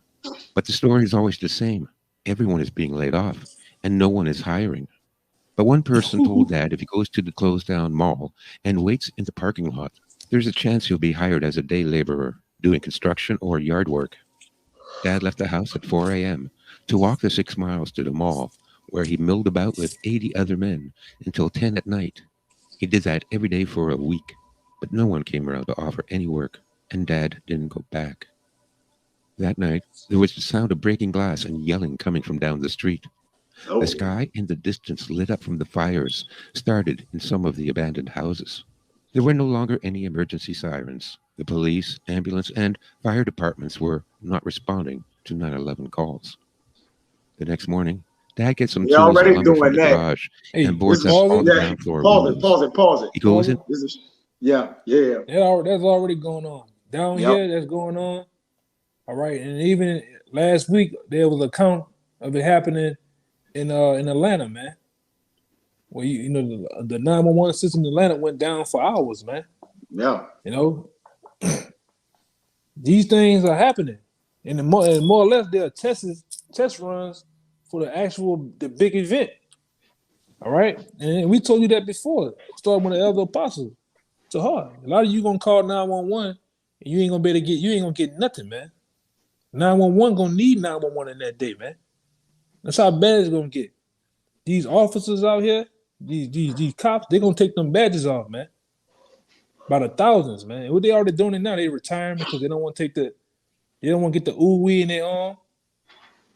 But the story is always the same. Everyone is being laid off, and no one is hiring. But one person told Dad if he goes to the closed down mall and waits in the parking lot, there's a chance he'll be hired as a day laborer doing construction or yard work. Dad left the house at 4 a.m. to walk the 6 miles to the mall, where he milled about with 80 other men until 10 at night. He did that every day for a week, but no one came around to offer any work, and Dad didn't go back. That night, there was the sound of breaking glass and yelling coming from down the street. Oh. The sky in the distance lit up from the fires started in some of the abandoned houses. There were no longer any emergency sirens. The police, ambulance, and fire departments were not responding to 911 calls. The next morning, Dad gets some They tools and already lumber from doing the that. garage Hey, and boards This up is all the yeah. ground floor Pause it. windows. Pause it. Pause it. He goes in. This is yeah. Yeah. that's already going on down Yep. here. That's going on. All right, and even last week there was a count of it happening in Atlanta, man. Well, you know the 911 system in Atlanta went down for hours, man. Yeah. You know, these things are happening, and more or less there are test runs for the big event. All right, and we told you that before. Starting with the elder apostle to her. A lot of you gonna call 911, and you ain't gonna get nothing, man. 911 gonna need 911 in that day, man. That's how bad it's gonna get. These officers out here, these cops, they're gonna take them badges off, man. By the thousands, man. What they already doing it now, they retiring because they don't want to get the ooh-wee in their arm.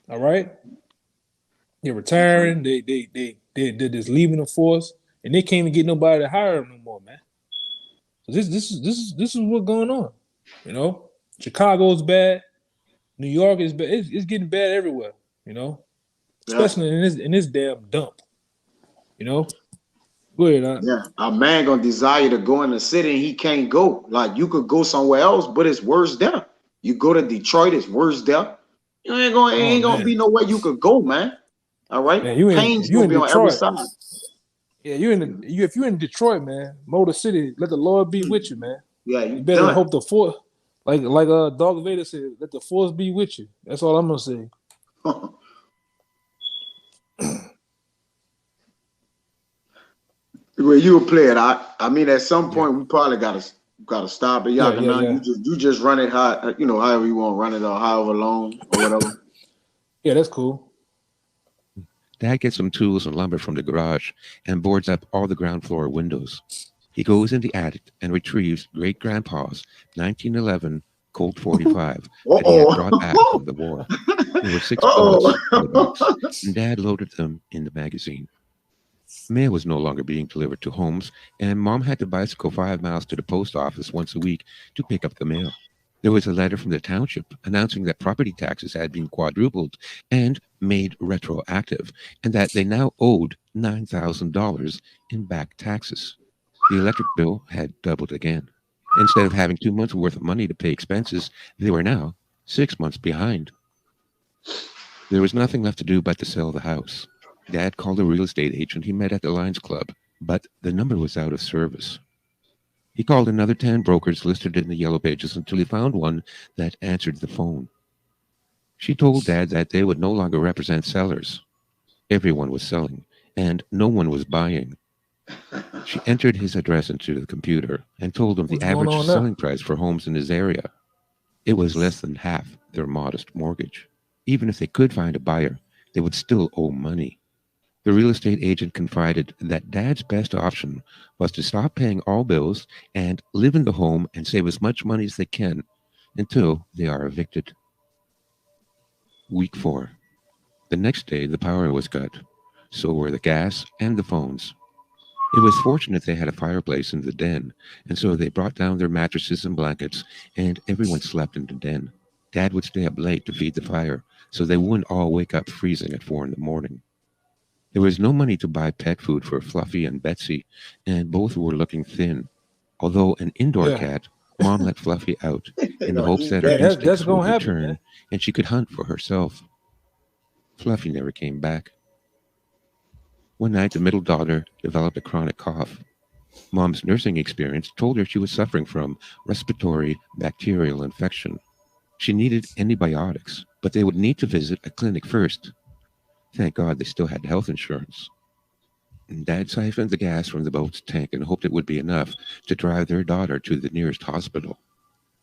All right? They're retiring, they're just leaving the force, and they can't even get nobody to hire them no more, man. So this is what's going on. You know? Chicago's bad, New York is bad, it's getting bad everywhere, you know. Especially in this damn dump. You know? Go ahead, huh? Yeah. A man gonna desire to go in the city and he can't go. Like you could go somewhere else, but it's worse there. You go to Detroit, it's worse there. You ain't gonna be nowhere you could go, man. All right. Man, Pain's gonna be on every side. Yeah, if you're in Detroit, man, Motor City, let the Lord be with you, man. Yeah, You better hope the force, like Darth Vader said, let the force be with you. That's all I'm gonna say. Well, you will play it. I mean, at some point we probably gotta stop it. You just run it however you want to run it or however long or whatever. Yeah, that's cool. Dad gets some tools and lumber from the garage and boards up all the ground floor windows. He goes in the attic and retrieves great-grandpa's 1911 Colt 45 that he had brought back from the war. There were 6 bullets in the box, and Dad loaded them in the magazine. Mail was no longer being delivered to homes, and Mom had to bicycle 5 miles to the post office once a week to pick up the mail. There was a letter from the township announcing that property taxes had been quadrupled and made retroactive, and that they now owed $9,000 in back taxes. The electric bill had doubled again. Instead of having 2 months worth of money to pay expenses, they were now 6 months behind. There was nothing left to do but to sell the house. Dad called a real estate agent he met at the Lions Club, but the number was out of service. He called another 10 brokers listed in the yellow pages until he found one that answered the phone. She told Dad that they would no longer represent sellers. Everyone was selling, and no one was buying. She entered his address into the computer and told him the average selling price for homes in his area. It was less than half their modest mortgage. Even if they could find a buyer, they would still owe money. The real estate agent confided that Dad's best option was to stop paying all bills and live in the home and save as much money as they can until they are evicted. Week 4. The next day, the power was cut. So were the gas and the phones. It was fortunate they had a fireplace in the den, and so they brought down their mattresses and blankets, and everyone slept in the den. Dad would stay up late to feed the fire, so they wouldn't all wake up freezing at 4 in the morning. There was no money to buy pet food for Fluffy and Betsy, and both were looking thin. Although an indoor cat, Mom let Fluffy out in the hopes that her instincts would return and she could hunt for herself. Fluffy never came back. One night, the middle daughter developed a chronic cough. Mom's nursing experience told her she was suffering from respiratory bacterial infection. She needed antibiotics, but they would need to visit a clinic first. Thank God they still had health insurance. And Dad siphoned the gas from the boat's tank and hoped it would be enough to drive their daughter to the nearest hospital.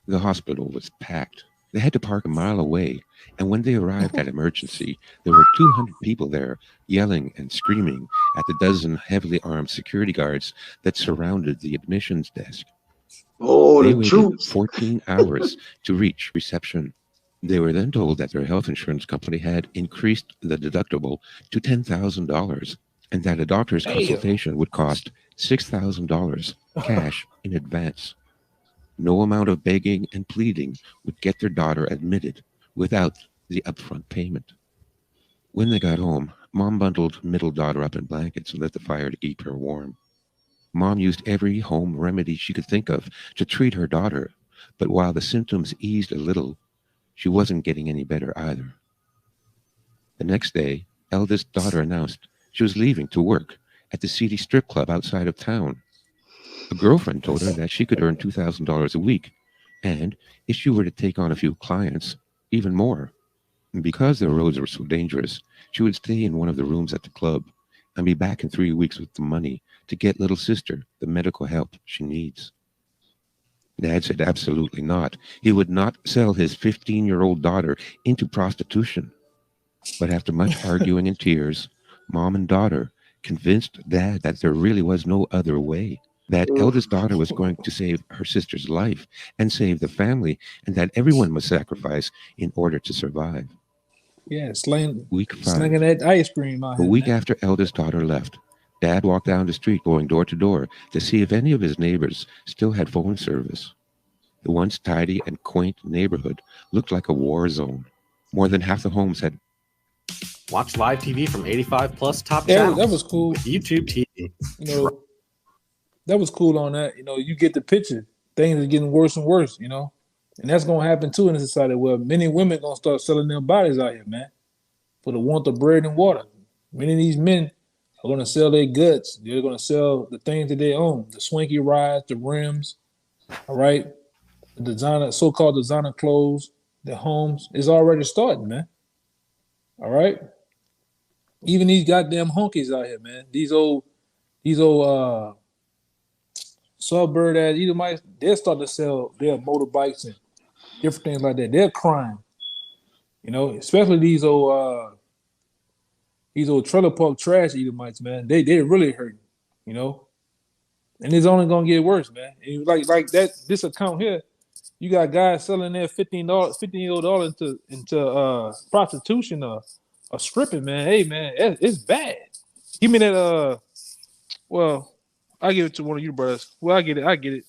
The hospital was packed. They had to park a mile away, and when they arrived at emergency, there were 200 people there yelling and screaming at the dozen heavily armed security guards that surrounded the admissions desk. They waited 14 hours to reach reception. They were then told that their health insurance company had increased the deductible to $10,000 and that a doctor's consultation would cost $6,000 cash in advance. No amount of begging and pleading would get their daughter admitted without the upfront payment. When they got home, Mom bundled middle daughter up in blankets and lit the fire to keep her warm. Mom used every home remedy she could think of to treat her daughter, but while the symptoms eased a little, she wasn't getting any better either. The next day, eldest daughter announced she was leaving to work at the seedy strip club outside of town. A girlfriend told her that she could earn $2,000 a week, and if she were to take on a few clients, even more. And because the roads were so dangerous, she would stay in one of the rooms at the club and be back in 3 weeks with the money to get little sister the medical help she needs. Dad said absolutely not. He would not sell his 15-year-old daughter into prostitution. But after much arguing and tears, Mom and daughter convinced Dad that there really was no other way, that eldest daughter was going to save her sister's life and save the family, and that everyone must sacrifice in order to survive. Yeah, slinging Week 5. that ice cream out A here, week man. after eldest daughter left, Dad walked down the street going door to door to see if any of his neighbors still had phone service. The once tidy and quaint neighborhood looked like a war zone. More than half the homes had. Watch live TV from 85 plus top Yeah, channels. that was cool. With YouTube TV. You know, that was cool on that. You know, you get the picture. Things are getting worse and worse, you know. And that's gonna happen too in the society where many women gonna start selling their bodies out here, man. For the want of bread and water. Many of these men are gonna sell their guts. They're gonna sell the things that they own, the swanky rides, the rims, all right, the designer, so-called designer clothes, the homes is already starting, man. All right. Even these goddamn honkies out here, man. These old suburb ass Edomites, they're starting to sell their motorbikes and different things like that. They're crying. You know, especially these old trailer park trash Edomites, man. They're really hurting, you know. And it's only gonna get worse, man. And like that, this account here, you got guys selling their $15 into prostitution or stripping, man. Hey, man, it's bad. Give me that. Well, I give it to one of you brothers. Well, I get it.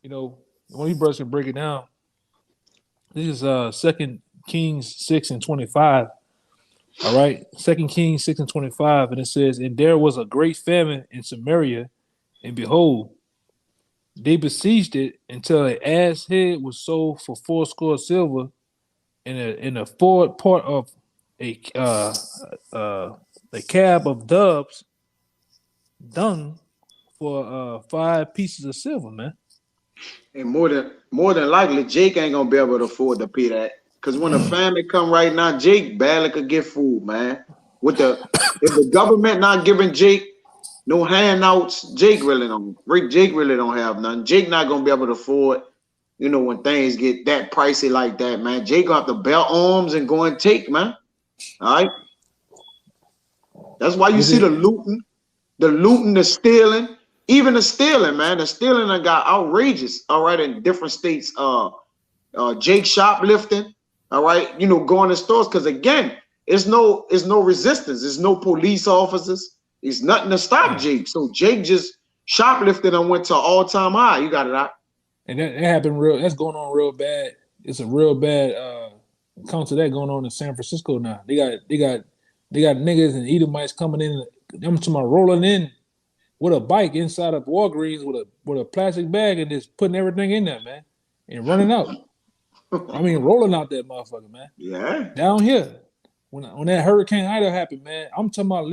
You know, one of you brothers can break it down. This is 2 Kings 6:25. All right, 2 Kings 6:25, and it says, "And there was a great famine in Samaria, and behold, they besieged it until an ass head was sold for 80 silver, in a forward part of a cab of doves dung for 5 pieces of silver, man." And more than likely, Jake ain't gonna be able to afford to pay that. Cause when the family come right now, Jake barely could get food, man. If the government not giving Jake no handouts, Jake really don't have none. Jake not gonna be able to afford, you know, when things get that pricey like that, man. Jake gonna have to bear arms and go and take, man. All right. That's why you see the looting, the stealing, even the stealing, man. The stealing that got outrageous, all right, in different states. Jake shoplifting, all right, you know, going to stores, because again, it's no resistance, there's no police officers, it's nothing to stop Jake. So Jake just shoplifted and went to all-time high. You got it out. And that happened that's going on real bad. It's a real bad account of that going on in San Francisco now. They got niggas and Edomites coming in, I'm talking about rolling in with a bike inside of Walgreens with a plastic bag and just putting everything in there, man, and running out. I mean, rolling out that motherfucker, man. Yeah. Down here, when that Hurricane Ida happened, man, I'm talking about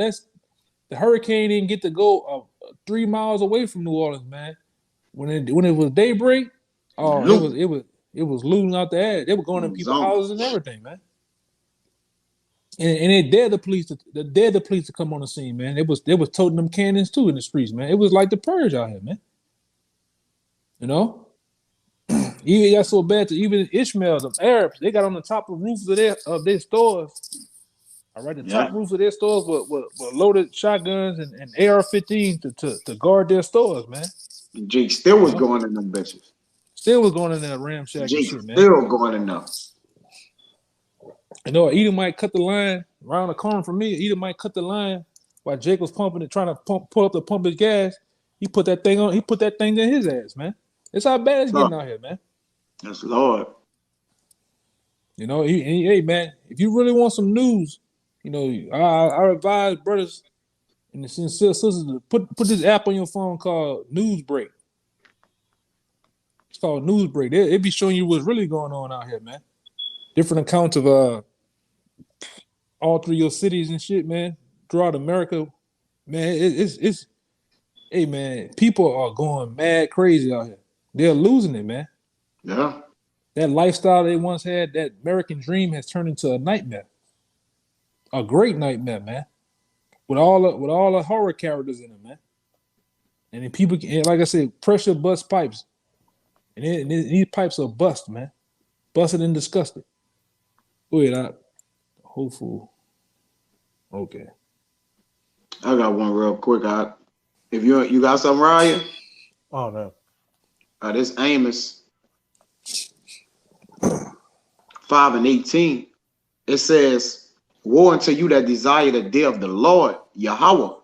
the hurricane didn't get to go 3 miles away from New Orleans, man. When it was daybreak, it was looting out the ass. They were going in people's houses and everything, man. And they dared the police to come on the scene, man. They was toting them cannons too in the streets, man. It was like the purge out here, man. You know? Even got so bad to even Ishmael, the Arabs, they got on the top of roofs of their stores. All right, the top roofs of their stores were loaded shotguns and AR-15 to guard their stores, man. Jake still was going in them bitches. Still was going in that ramshackle shit, man. Still going in them. You know, Edomite cut the line around the corner from me. Edomite cut the line while Jake was pumping it, trying to pull up to pump his gas. He put that thing in his ass, man. That's how bad it's getting out here, man. That's Lord. You know, hey man, if you really want some news You know, I advise brothers and the sincere sisters to put this app on your phone called Newsbreak. It's called Newsbreak. It be showing you what's really going on out here, man. Different accounts of all three of your cities and shit, man. Throughout America, man. It's hey, man. People are going mad crazy out here. They're losing it, man. Yeah. That lifestyle they once had, that American dream, has turned into a nightmare. A great nightmare, man. With all the horror characters in it, man. And then people, like I said, pressure bust pipes. And these pipes are bust, man. Busted and disgusted. Go ahead, hopeful. Okay. I got one real quick. If you got something, Ryan? Oh no. This Amos 5:18. It says, "Woe unto you that desire the day of the Lord, Yahweh.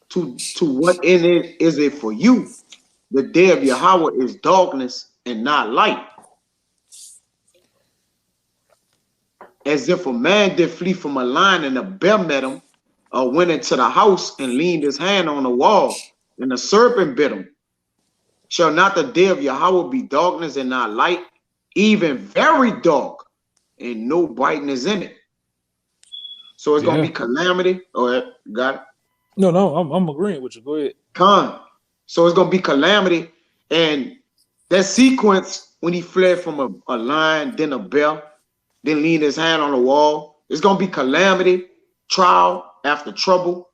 To what in it is it for you? The day of Yahweh is darkness and not light. As if a man did flee from a lion and a bear met him, or went into the house and leaned his hand on the wall, and the serpent bit him. Shall not the day of Yahweh be darkness and not light, even very dark, and no brightness in it?" So it's gonna be calamity. Oh, got it? No, I'm agreeing with you. Go ahead. So it's gonna be calamity, and that sequence when he fled from a lion, then a bear, then leaned his hand on the wall. It's gonna be calamity, trial after trouble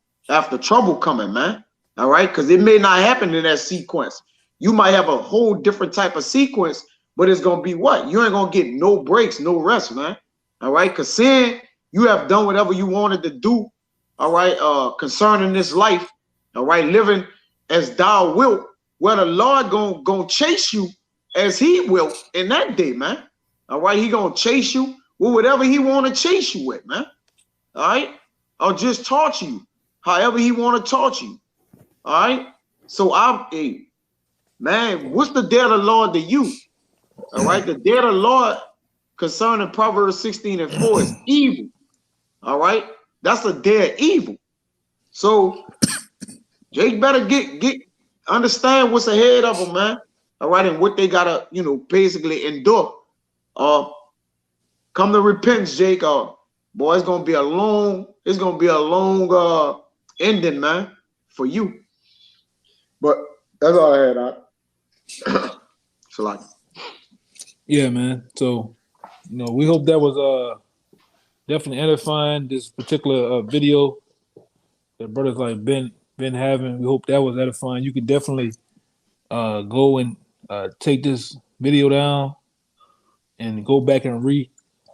coming, man. All right, because it may not happen in that sequence. You might have a whole different type of sequence, but it's gonna be what? You ain't gonna get no breaks, no rest, man. All right, because sin, you have done whatever you wanted to do. All right, concerning this life. All right, living as thou wilt, where the Lord gonna chase you as he will in that day, man. All right, he gonna chase you with whatever he want to chase you with, man. All right, or just torture you however he want to torture you. All right, so man, what's the day of the Lord to you? All right, the day of the Lord concerning Proverbs 16:4 is evil. All right, that's the day of evil. So Jake better get understand what's ahead of them, man. All right, and what they gotta, basically endure. Come to repentance, Jake. Boy, it's gonna be a long ending, man, for you. But that's all I had. So like, yeah, man. So, we hope that was definitely edifying. This particular video that brothers like been having. We hope that was edifying. You could definitely go and take this video down and go back and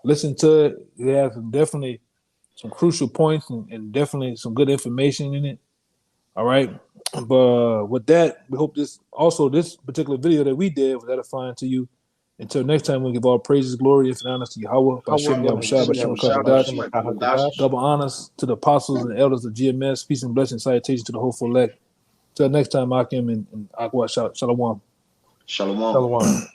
listen to it. It has definitely some crucial points and definitely some good information in it. All right. But with that, we hope this particular video that we did was edifying to you. Until next time, we give all praises, glory, and honors to Yahweh. Double honors to the apostles and elders of GMS. Peace and blessings, salutations to the hopeful elect. Till next time, Akim and Aqua Shalom. Shalom. Shalom.